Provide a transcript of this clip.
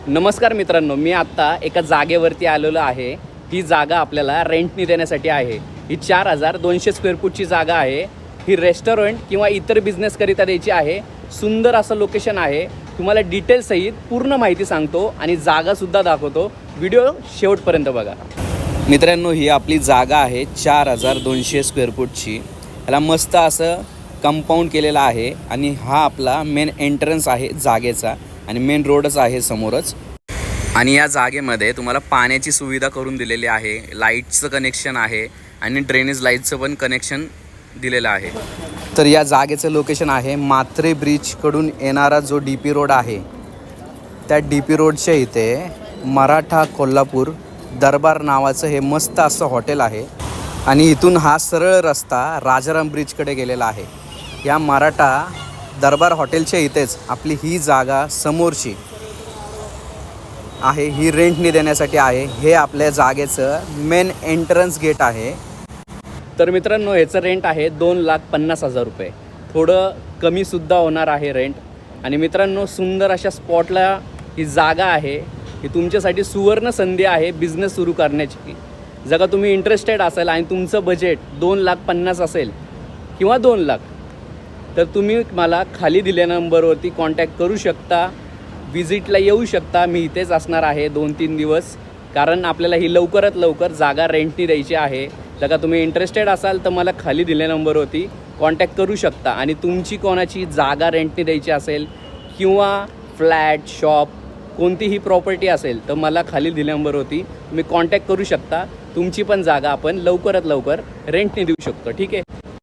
नमस्कार मित्रांनो, मी आत्ता एका जागेवरती आलेलो आहे। ही जागा आपल्याला रेंटनी देण्यासाठी आहे। ही 4200 स्क्वेअर फूटची जागा आहे। ही रेस्टॉरंट किंवा इतर बिझनेसकरिता द्यायची आहे। सुंदर असं लोकेशन आहे। तुम्हाला डिटेल्स सहित पूर्ण माहिती सांगतो आणि जागासुद्धा दाखवतो। व्हिडिओ शेवटपर्यंत बघा। मित्रांनो, ही आपली जागा आहे 4200 स्क्वेअर फूटची। याला मस्त असं कंपाऊंड केलेलं आहे आणि हा आपला मेन एंट्रन्स आहे जागेचा आणि मेन रोडच आहे समोरच। आणि या जागेमध्ये तुम्हाला पाण्याची सुविधा करून दिलेली आहे, लाईटचं कनेक्शन आहे आणि ड्रेनेज लाईटचं पण कनेक्शन दिलेलं आहे। तर या जागेचं लोकेशन आहे मात्रे ब्रिजकडून येणारा जो DP रोड आहे, त्या DP रोडच्या इथे मराठा कोल्हापूर दरबार नावाचं हे मस्त असं हॉटेल आहे आणि इथून हा सरळ रस्ता राजाराम ब्रिजकडे गेलेला आहे। या मराठा दरबार हॉटेलच्या इथेच आपली ही जागा समोरची आहे, ही रेंटनी देण्यासाठी आहे। हे आपल्या जागेचं मेन एंट्रन्स गेट आहे। तर मित्रांनो, ह्याचं रेंट आहे 2,50,000 रुपये। थोडं कमीसुद्धा होणार आहे रेंट। आणि मित्रांनो, सुंदर अशा स्पॉटला ही जागा आहे। ही तुमच्यासाठी सुवर्ण संधी आहे बिझनेस सुरू करण्याची। जर का तुम्ही इंटरेस्टेड असाल आणि तुमचं बजेट 2,50,000 असेल किंवा 2 लाख, तर तुम्ही मला खाली दिलेल्या नंबरवरती कॉन्टॅक्ट करू शकता। विजिटला येऊ शकता। मी इथेच असणार आहे 2-3 दिवस, कारण आपल्याला ही लवकरात लवकर जागा रेंटनी द्यायची आहे। जर का तुम्ही इंटरेस्टेड असाल तर मला खाली दिलेल्या नंबरवरती कॉन्टॅक्ट करू शकता। आणि तुमची कोणाची जागा रेंटनी द्यायची असेल किंवा फ्लॅट, शॉप, कोणतीही प्रॉपर्टी असेल तर मला खाली दिलेल्या नंबरवरती तुम्ही कॉन्टॅक्ट करू शकता। तुमची पण जागा आपण लवकरात लवकर रेंटनी देऊ शकतो। ठीक आहे।